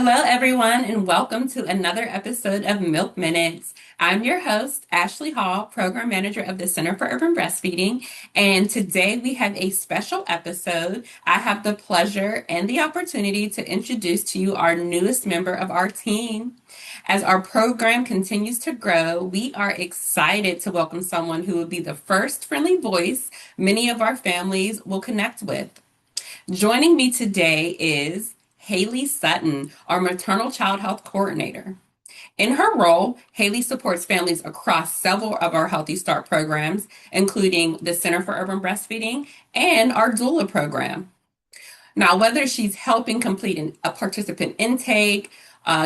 Hello, everyone, and welcome to another episode of Milk Minutes. I'm your host, Ashley Hall, Program Manager of the Center for Urban Breastfeeding. And today we have a special episode. I have the pleasure and the opportunity to introduce to you our newest member of our team. As our program continues to grow, we are excited to welcome someone who will be the first friendly voice many of our families will connect with. Joining me today is Hailey Sutton, our Maternal Child Health Coordinator. In her role, Hailey supports families across several of our Healthy Start programs, including the Center for Urban Breastfeeding and our Doula Program. Now, whether she's helping complete a participant intake,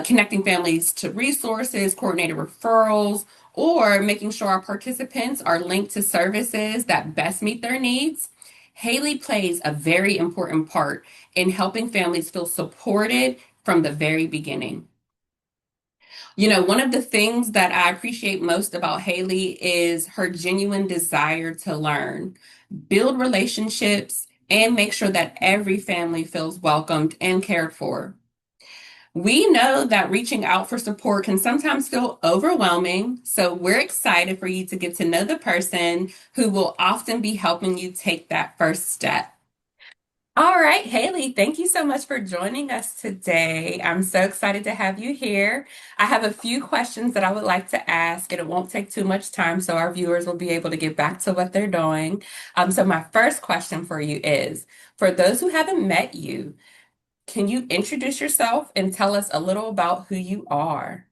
connecting families to resources, coordinating referrals, or making sure our participants are linked to services that best meet their needs, Hailey plays a very important part in helping families feel supported from the very beginning. One of the things that I appreciate most about Hailey is her genuine desire to learn, build relationships, and make sure that every family feels welcomed and cared for. We know that reaching out for support can sometimes feel overwhelming, so we're excited for you to get to know the person who will often be helping you take that first step. All right, Hailey, thank you so much for joining us today. I'm so excited to have you here. I have a few questions that I would like to ask, and it won't take too much time, so our viewers will be able to get back to what they're doing. So my first question for you is, for those who haven't met you, can you introduce yourself and tell us a little about who you are?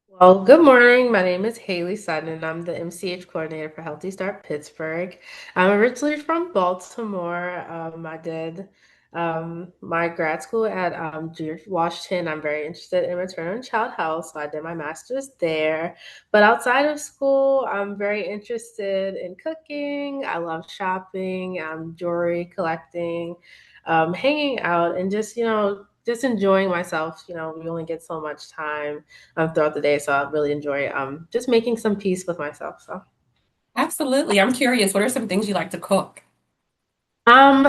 Well, good morning. My name is Hailey Sutton, and I'm the MCH coordinator for Healthy Start Pittsburgh. I'm originally from Baltimore. I did my grad school at George Washington. I'm very interested in maternal and child health, so I did my master's there. But outside of school, I'm very interested in cooking. I love shopping, jewelry collecting, hanging out, and just enjoying myself. We only get so much time throughout the day. So I really enjoy just making some peace with myself. So Absolutely. I'm curious, what are some things you like to cook? um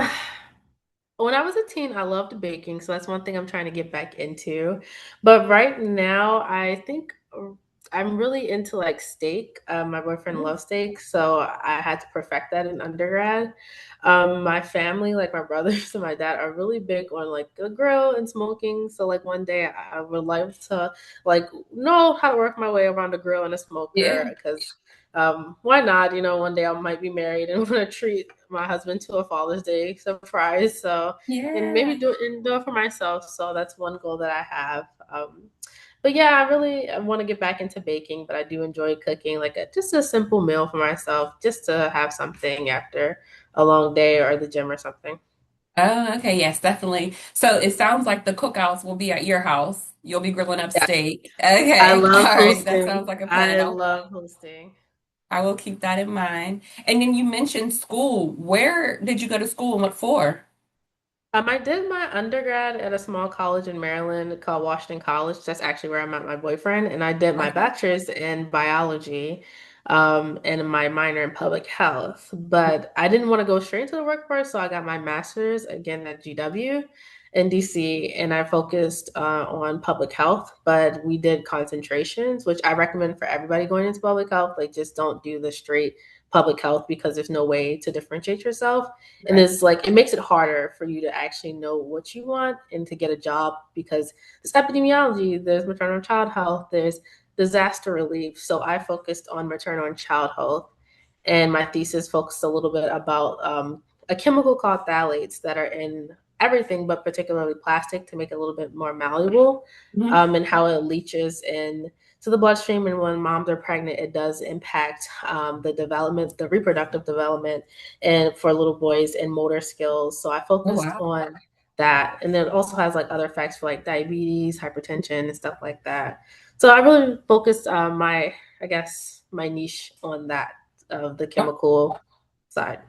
when I was a teen, I loved baking, so that's one thing I'm trying to get back into. But right now, I think I'm really into like steak. My boyfriend Mm. loves steak, so I had to perfect that in undergrad. My family, like my brothers and my dad, are really big on like the grill and smoking. So like one day, I would like to like know how to work my way around a grill and a smoker Yeah. because why not? One day I might be married and want to treat my husband to a Father's Day surprise. So, and Yeah. maybe do it for myself. So that's one goal that I have. But yeah, I want to get back into baking, but I do enjoy cooking, like just a simple meal for myself, just to have something after a long day or the gym or something. Oh, okay. Yes, definitely. So it sounds like the cookouts will be at your house. You'll be grilling up Yeah, steak. I Okay. love All right. That hosting. sounds like a plan. I love hosting. I will keep that in mind. And then you mentioned school. Where did you go to school and what for? I did my undergrad at a small college in Maryland called Washington College. That's actually where I met my boyfriend. And I did my Okay. bachelor's in biology, and my minor in public health. But I didn't want to go straight into the workforce, so I got my master's again at GW in DC, and I focused on public health. But we did concentrations, which I recommend for everybody going into public health. Like, just don't do the straight public health because there's no way to differentiate yourself, and Right. it's like it makes it harder for you to actually know what you want and to get a job because there's epidemiology, there's maternal child health, there's disaster relief. So I focused on maternal and child health, and my thesis focused a little bit about a chemical called phthalates that are in everything but particularly plastic to make it a little bit more malleable, Mhm. and how it leaches in to the bloodstream. And when moms are pregnant, it does impact the development, the reproductive development, and for little boys and motor skills. So I Oh, focused wow. on that. And then it also has like other facts for like diabetes, hypertension, and stuff like that. So I really focused I guess, my niche on that of the Oh, chemical side.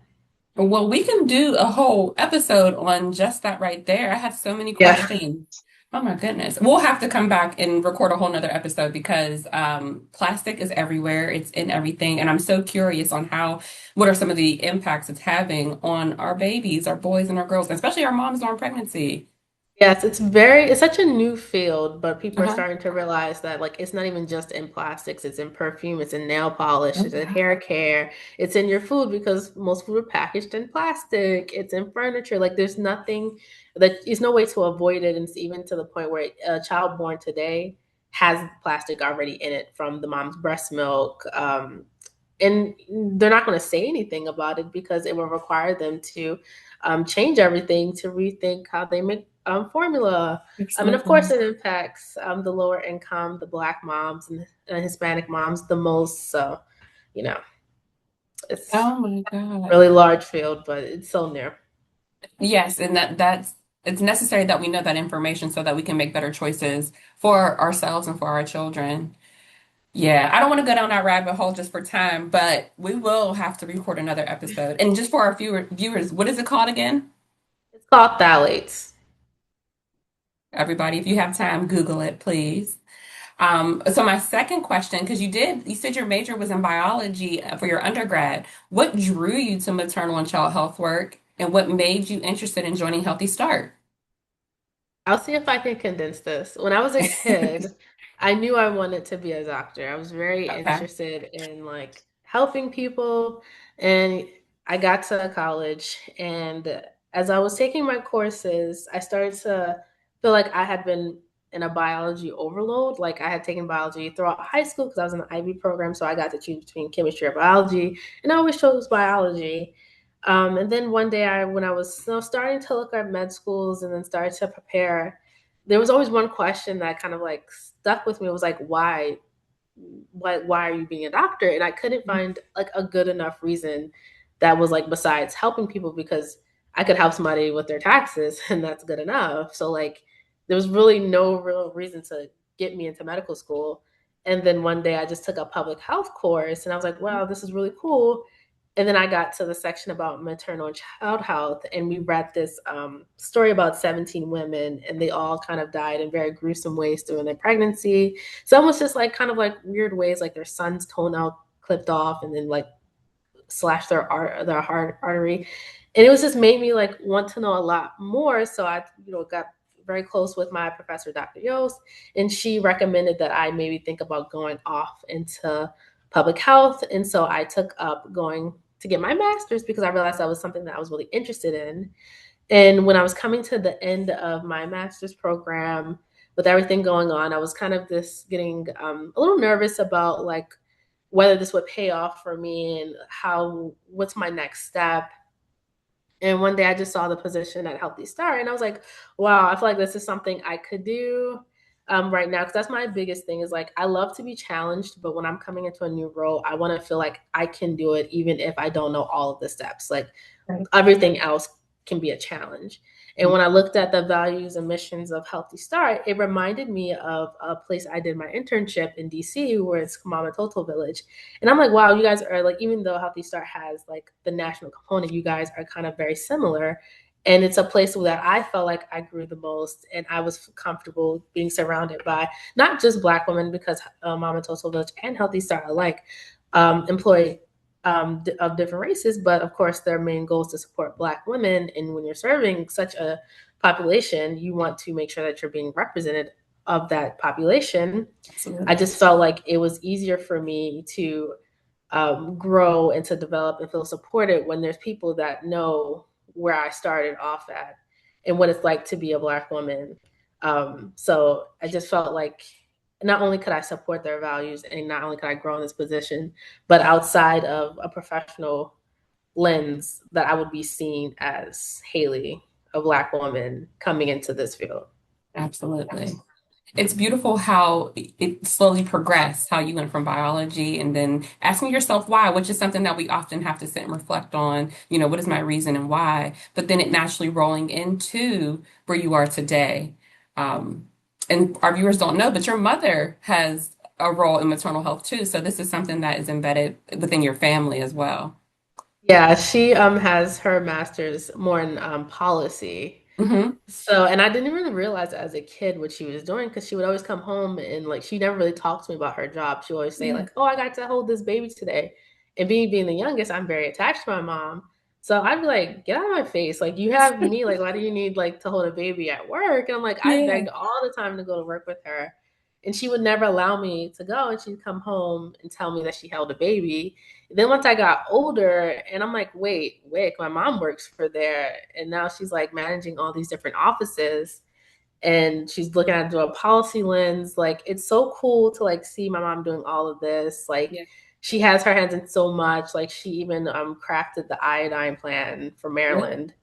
well, we can do a whole episode on just that right there. I have so many Yeah. questions. Oh my goodness. We'll have to come back and record a whole nother episode because plastic is everywhere. It's in everything. And I'm so curious on what are some of the impacts it's having on our babies, our boys and our girls, especially our moms during pregnancy. Yes, it's such a new field, but people are Uh-huh. starting to realize that like it's not even just in plastics, it's in perfume, it's in nail polish, Oh, it's in wow. hair care, it's in your food because most food are packaged in plastic, it's in furniture. Like there's nothing there's no way to avoid it. And it's even to the point where a child born today has plastic already in it from the mom's breast milk. And they're not going to say anything about it because it will require them to change everything to rethink how they make formula. I mean, of course, Absolutely. it impacts the lower income, the Black moms and Hispanic moms the most. So, you know, it's Oh my God. really large field, but it's so near. Yes, and that's it's necessary that we know that information so that we can make better choices for ourselves and for our children. Yeah, I don't want to go down that rabbit hole just for time, but we will have to record another episode. And just for our viewers, what is it called again? It's called phthalates. Everybody, if you have time, Google it, please. So my second question, because you said your major was in biology for your undergrad. What drew you to maternal and child health work, and what made you interested in joining Healthy Start? I'll see if I can condense this. When I was a kid, I knew I wanted to be a doctor. I was very Okay. interested in like helping people, and I got to college, and as I was taking my courses, I started to feel like I had been in a biology overload. Like I had taken biology throughout high school because I was in the IB program, so I got to choose between chemistry or biology, and I always chose biology. And then one day, when I was starting to look at med schools and then started to prepare, there was always one question that kind of like stuck with me. It was like, why are you being a doctor? And I couldn't find like a good enough reason that was like besides helping people because I could help somebody with their taxes and that's good enough. So like there was really no real reason to get me into medical school. And then one day I just took a public health course and I was like, wow, this is really cool. And then I got to the section about maternal and child health, and we read this story about 17 women, and they all kind of died in very gruesome ways during their pregnancy. Some was just like kind of like weird ways, like their son's toenail clipped off and then like slashed their heart artery, and it was just made me like want to know a lot more. So I, got very close with my professor, Dr. Yost, and she recommended that I maybe think about going off into public health. And so I took up going to get my master's because I realized that was something that I was really interested in. And when I was coming to the end of my master's program, with everything going on, I was kind of just getting a little nervous about like whether this would pay off for me and what's my next step. And one day I just saw the position at Healthy Start and I was like, wow, I feel like this is something I could do right now. Cause that's my biggest thing is like, I love to be challenged, but when I'm coming into a new role, I want to feel like I can do it even if I don't know all of the steps. Like Right. everything else can be a challenge. And when I looked at the values and missions of Healthy Start, it reminded me of a place I did my internship in DC, where it's Mama Toto Village. And I'm like, wow, you guys are like, even though Healthy Start has like the national component, you guys are kind of very similar. And it's a place that I felt like I grew the most, and I was comfortable being surrounded by not just Black women, because Mama Toto Village and Healthy Start alike employ of different races, but of course their main goal is to support Black women. And when you're serving such a population, you want to make sure that you're being represented of that population. I Absolutely. just felt like it was easier for me to grow and to develop and feel supported when there's people that know where I started off at and what it's like to be a Black woman. So I just felt like not only could I support their values and not only could I grow in this position, but outside of a professional lens, that I would be seen as Hailey, a Black woman coming into this field. Absolutely. It's beautiful how it slowly progressed, how you went from biology and then asking yourself why, which is something that we often have to sit and reflect on, what is my reason and why, but then it naturally rolling into where you are today. Um, and our viewers don't know, but your mother has a role in maternal health too. So this is something that is embedded within your family as well. Yeah, she has her master's more in policy. Hmm. So, and I didn't even realize as a kid what she was doing because she would always come home and like she never really talked to me about her job. She would always say Yeah. like, "Oh, I got to hold this baby today." And being the youngest, I'm very attached to my mom. So I'd be like, get out of my face. Like, you have me. Like, why do you need like to hold a baby at work? And I'm like, I Yeah. begged all the time to go to work with her. And she would never allow me to go. And she'd come home and tell me that she held a baby. And then once I got older, and I'm like, wait, Wick, my mom works for there. And now she's like managing all these different offices and she's looking at it through a policy lens. Like, it's so cool to like see my mom doing all of this. Like, Yeah. she has her hands in so much. Like, she even crafted the iodine plan for Yeah. Maryland.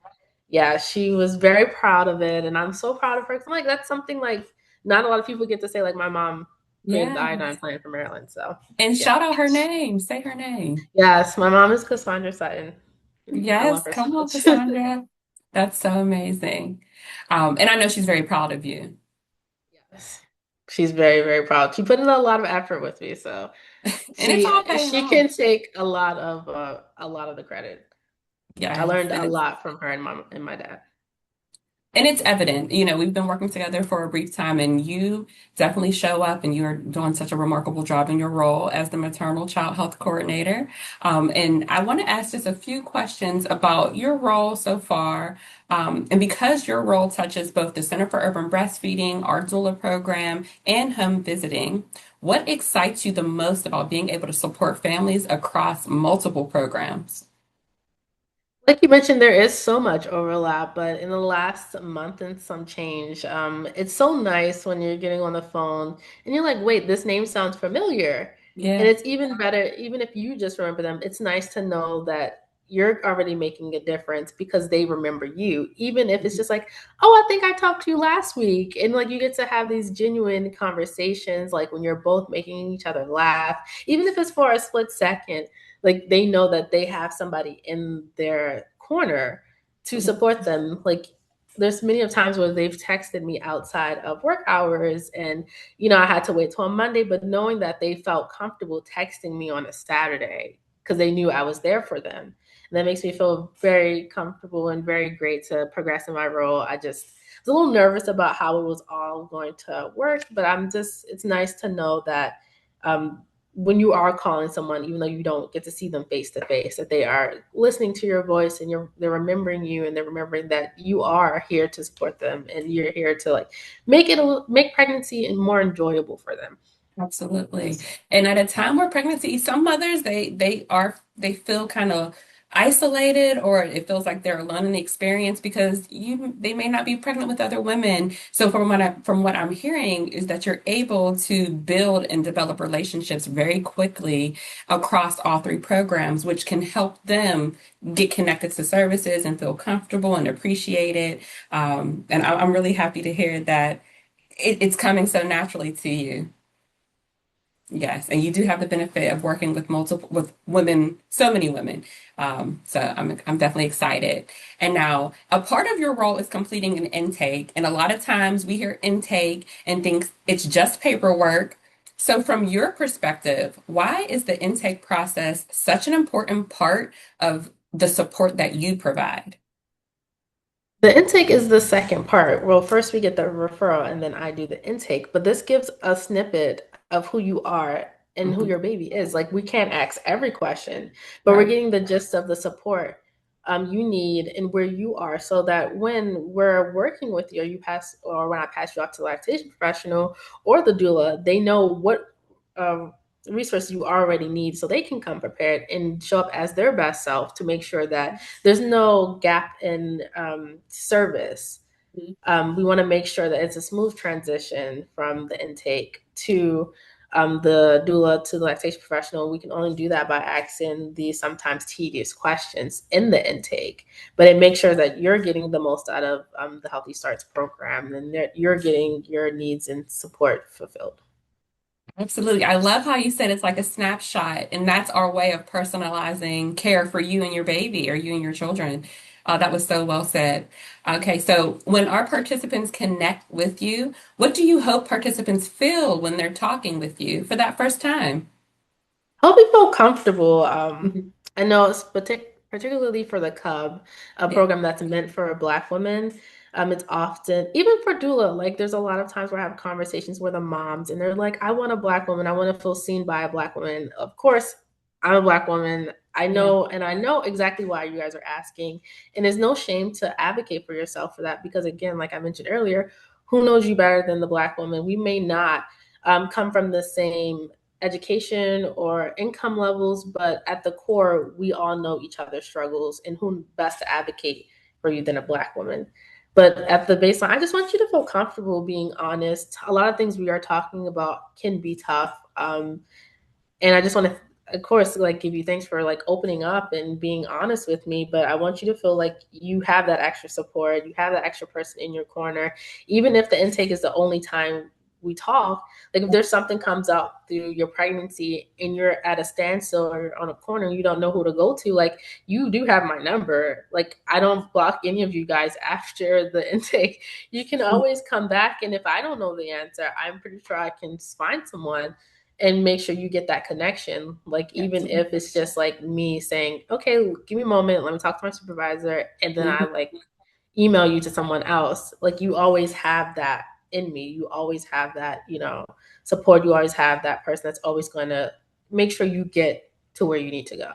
Yeah, she was very proud of it, and I'm so proud of her. 'Cause I'm like, that's something like not a lot of people get to say. Like, my mom created the iodine Yes. plan for Maryland. So And yeah, shout out her name. Say her name. yes, my mom is Cassandra Sutton. I love Yes. her so Come on, much. Cassandra. That's so amazing. And I know she's very proud of you. Yes, she's very very proud. She put in a lot of effort with me, so And it's all paying she off. can take a lot of the credit. I Yes. learned a lot from her and my dad. And it's evident, we've been working together for a brief time, and you definitely show up and you're doing such a remarkable job in your role as the Maternal Child Health Coordinator. And I want to ask just a few questions about your role so far. And because your role touches both the Center for Urban Breastfeeding, our Doula Program, and home visiting, what excites you the most about being able to support families across multiple programs? Like you mentioned, there is so much overlap, but in the last month and some change, it's so nice when you're getting on the phone and you're like, wait, this name sounds familiar. And Yeah. it's even better, even if you just remember them, it's nice to know that you're already making a difference because they remember you, even if it's just like, oh, I think I talked to you last week. And like you get to have these genuine conversations, like when you're both making each other laugh, even if it's for a split second, like they know that they have somebody in their corner to support them. Like there's many of times where they've texted me outside of work hours and I had to wait till a Monday, but knowing that they felt comfortable texting me on a Saturday because they knew I was there for them. And that makes me feel very comfortable and very great to progress in my role. I just was a little nervous about how it was all going to work, but it's nice to know that um, when you are calling someone, even though you don't get to see them face to face, that they are listening to your voice and they're remembering you and they're remembering that you are here to support them and you're here to like make pregnancy and more enjoyable for them. Absolutely. And at a time where pregnancy, some mothers they feel kind of isolated, or it feels like they're alone in the experience because they may not be pregnant with other women. So from what I'm hearing is that you're able to build and develop relationships very quickly across all three programs, which can help them get connected to services and feel comfortable and appreciated. And I'm really happy to hear that it's coming so naturally to you. Yes, and you do have the benefit of working with women, so many women. So I'm definitely excited. And now a part of your role is completing an intake, and a lot of times we hear intake and think it's just paperwork. So from your perspective, why is the intake process such an important part of the support that you provide? The intake is the second part. Well, first we get the referral and then I do the intake, but this gives a snippet of who you are and who Mhm. your baby is. Like we can't ask every question, but we're Right. getting the gist of the support you need and where you are so that when we're working with you or when I pass you off to the lactation professional or the doula, they know what um, resources you already need so they can come prepared and show up as their best self to make sure that there's no gap in service. We want to make sure that it's a smooth transition from the intake to the doula to the lactation professional. We can only do that by asking the sometimes tedious questions in the intake, but it makes sure that you're getting the most out of the Healthy Starts program and that you're getting your needs and support fulfilled. Absolutely. I love how you said it's like a snapshot, and that's our way of personalizing care for you and your baby or you and your children. That was so well said. Okay, so when our participants connect with you, what do you hope participants feel when they're talking with you for that first time? Help me feel comfortable. Mhm. I know it's particularly for the Cub, a Yeah. program that's meant for Black women. It's often, even for doula, like there's a lot of times where I have conversations with the moms and they're like, I want a Black woman. I want to feel seen by a Black woman. Of course, I'm a Black woman. I Yeah. know, and I know exactly why you guys are asking. And there's no shame to advocate for yourself for that because, again, like I mentioned earlier, who knows you better than the Black woman? We may not come from the same education or income levels, but at the core, we all know each other's struggles and who best to advocate for you than a Black woman. But at the baseline, I just want you to feel comfortable being honest. A lot of things we are talking about can be tough. And I just want to, of course, like give you thanks for like opening up and being honest with me. But I want you to feel like you have that extra support, you have that extra person in your corner, even if the intake is the only time we talk. Like if there's something comes out through your pregnancy and you're at a standstill or on a corner and you don't know who to go to, like you do have my number. Like I don't block any of you guys after the intake. You can always come back, and if I don't know the answer, I'm pretty sure I can find someone and make sure you get that connection. Like even Absolutely. if it's just like me saying, okay, give me a moment, let me talk to my supervisor, and then I Mhm. like email you to someone else. Like you always have that in me. You always have that, support. You always have that person that's always going to make sure you get to where you need to go.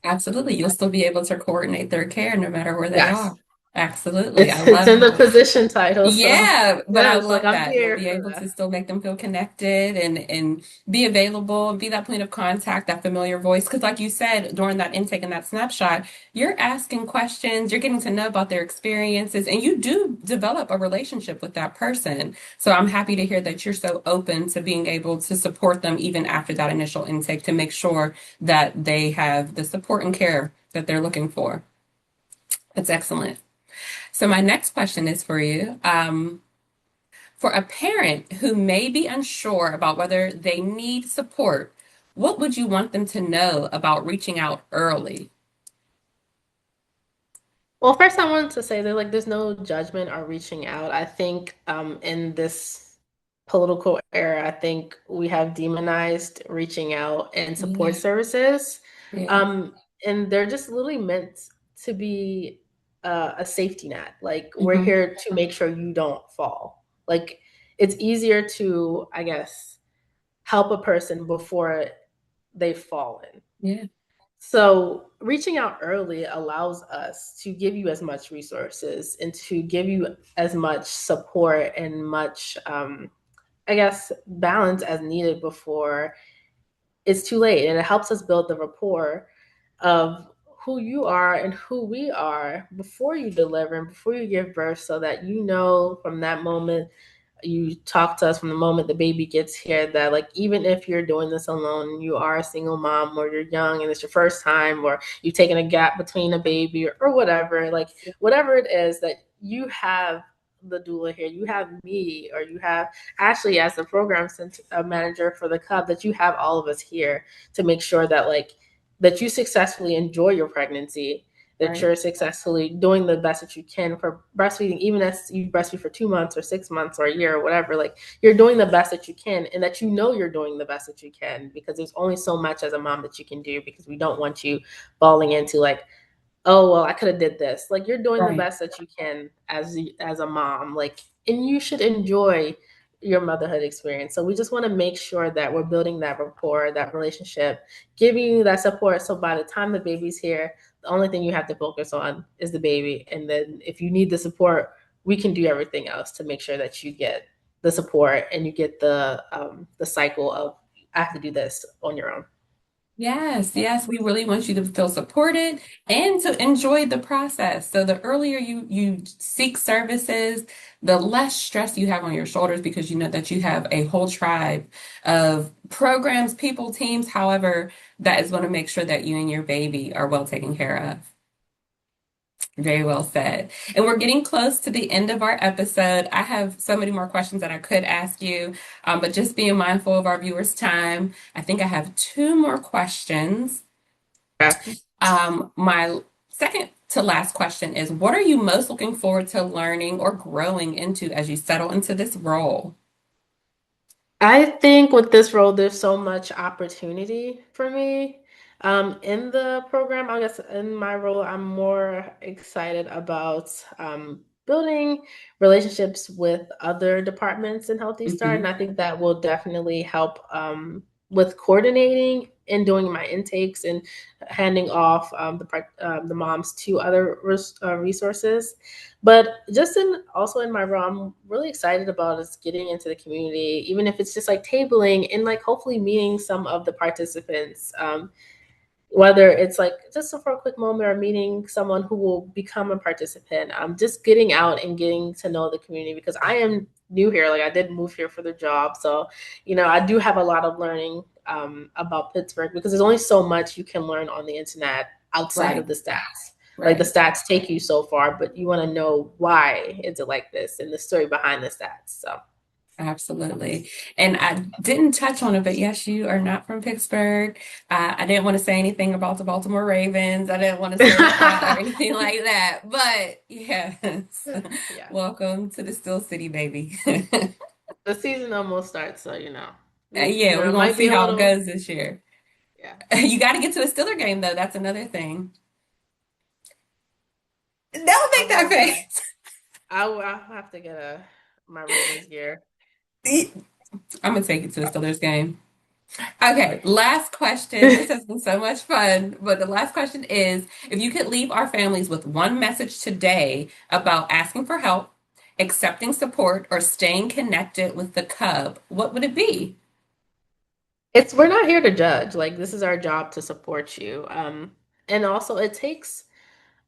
Absolutely. You'll still be able to coordinate their care no matter where they Yes. are. Absolutely. I It's love in the that. position title. So Yeah, but I yes, like love I'm that. You'll here be for able to that. still make them feel connected and be available, be that point of contact, that familiar voice. Because, like you said, during that intake and that snapshot, you're asking questions, you're getting to know about their experiences, and you do develop a relationship with that person. So I'm happy to hear that you're so open to being able to support them even after that initial intake to make sure that they have the support and care that they're looking for. That's excellent. So my next question is for you. For a parent who may be unsure about whether they need support, what would you want them to know about reaching out early? Well, first I wanted to say that like there's no judgment or reaching out. I think in this political era, I think we have demonized reaching out and support Yeah, services. yeah, Um, and they're just literally meant to be a safety net. Like we're hmm, here to make sure you don't fall. Like it's easier to, I guess, help a person before they've fallen. yeah, So, reaching out early allows us to give you as much resources and to give you as much support and much, I guess, balance as needed before it's too late. And it helps us build the rapport of who you are and who we are before you deliver and before you give birth so that you know from that moment you talk to us from the moment the baby gets here that like even if you're doing this alone, you are a single mom or you're young and it's your first time or you've taken a gap between a baby or whatever, like whatever it is that you have the doula here, you have me or you have Ashley as the program manager for the cub, that you have all of us here to make sure that like that you successfully enjoy your pregnancy, that right, you're successfully doing the best that you can for breastfeeding, even as you breastfeed for 2 months or 6 months or a year or whatever, like you're doing the best that you can and that you know you're doing the best that you can because there's only so much as a mom that you can do because we don't want you falling into like, oh well I could have did this. Like you're doing the right. best that you can as a mom, like, and you should enjoy your motherhood experience. So we just want to make sure that we're building that rapport, that relationship, giving you that support so by the time the baby's here, the only thing you have to focus on is the baby, and then if you need the support, we can do everything else to make sure that you get the support and you get the cycle of I have to do this on your own. Yes, yes, we really want you to feel supported and to enjoy the process. So the earlier you seek services, the less stress you have on your shoulders because you know that you have a whole tribe of programs, people, teams, however, that is going to make sure that you and your baby are well taken care of. Very well said. And we're getting close to the end of our episode. I have so many more questions that I could ask you, but just being mindful of our viewers' time, I think I have two more questions. Okay. My second to last question is, what are you most looking forward to learning or growing into as you settle into this role? I think with this role, there's so much opportunity for me. In the program, I guess in my role, I'm more excited about building relationships with other departments in Healthy Start. And Hmm. I think that will definitely help with coordinating and doing my intakes and handing off the moms to other resources. But just in also in my role, I'm really excited about is getting into the community, even if it's just like tabling and like hopefully meeting some of the participants. Whether it's like just for a quick moment or meeting someone who will become a participant. Just getting out and getting to know the community because I am new here. Like I did move here for the job. So, I do have a lot of learning about Pittsburgh because there's only so much you can learn on the internet outside of Right, the stats. Like the right. stats take you so far, but you want to know why is it like this and the story behind the stats. So Absolutely. And I didn't touch on it, but yes, you are not from Pittsburgh. I didn't want to say anything about the Baltimore Ravens. I didn't want to say that or anything like that. But yes, yeah. welcome to the Steel City, baby. The season almost starts, so Yeah, we're it gonna might be see a how it little, goes this year. yeah. You got to get to a Steeler game, though. That's another thing. Don't I make that will. face. I'll have to get my Ravens gear. I'm gonna take you to the Steelers game. Okay, last question. This has been so much fun, but the last question is if you could leave our families with one message today about asking for help, accepting support, or staying connected with the cub, what would it be? It's we're not here to judge. Like this is our job to support you. And also it takes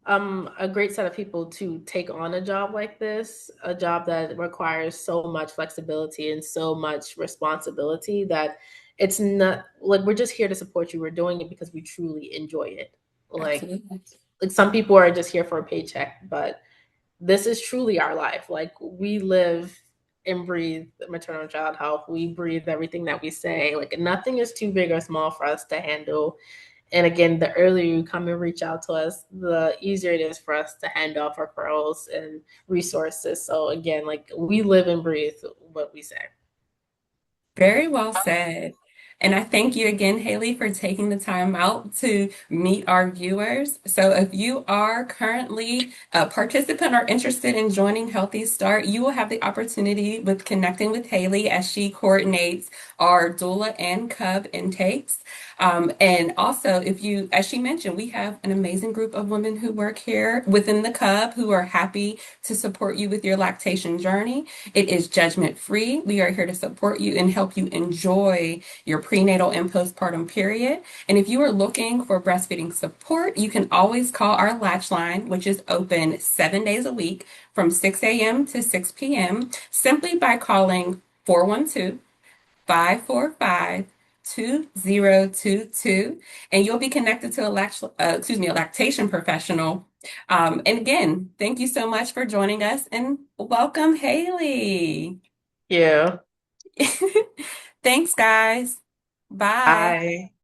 a great set of people to take on a job like this, a job that requires so much flexibility and so much responsibility that it's not like we're just here to support you. We're doing it because we truly enjoy it. Like Absolutely. like some people are just here for a paycheck, but this is truly our life. Like we live and breathe maternal child health. We breathe everything that we say. Like nothing is too big or small for us to handle. And again, the earlier you come and reach out to us, the easier it is for us to hand off referrals and resources. So again, like we live and breathe what we say. Very well said. And I thank you again, Haley, for taking the time out to meet our viewers. So, if you are currently a participant or interested in joining Healthy Start, you will have the opportunity with connecting with Haley as she coordinates our doula and cub intakes. And also, if you, as she mentioned, we have an amazing group of women who work here within the cub who are happy to support you with your lactation journey. It is judgment free. We are here to support you and help you enjoy your prenatal and postpartum period. And if you are looking for breastfeeding support, you can always call our latch line, which is open 7 days a week from 6 a.m. to 6 p.m. simply by calling 412 545 2022, and you'll be connected to a lactation professional. And again, thank you so much for joining us and welcome, Haley. Yeah. Thanks, guys. Bye. Bye.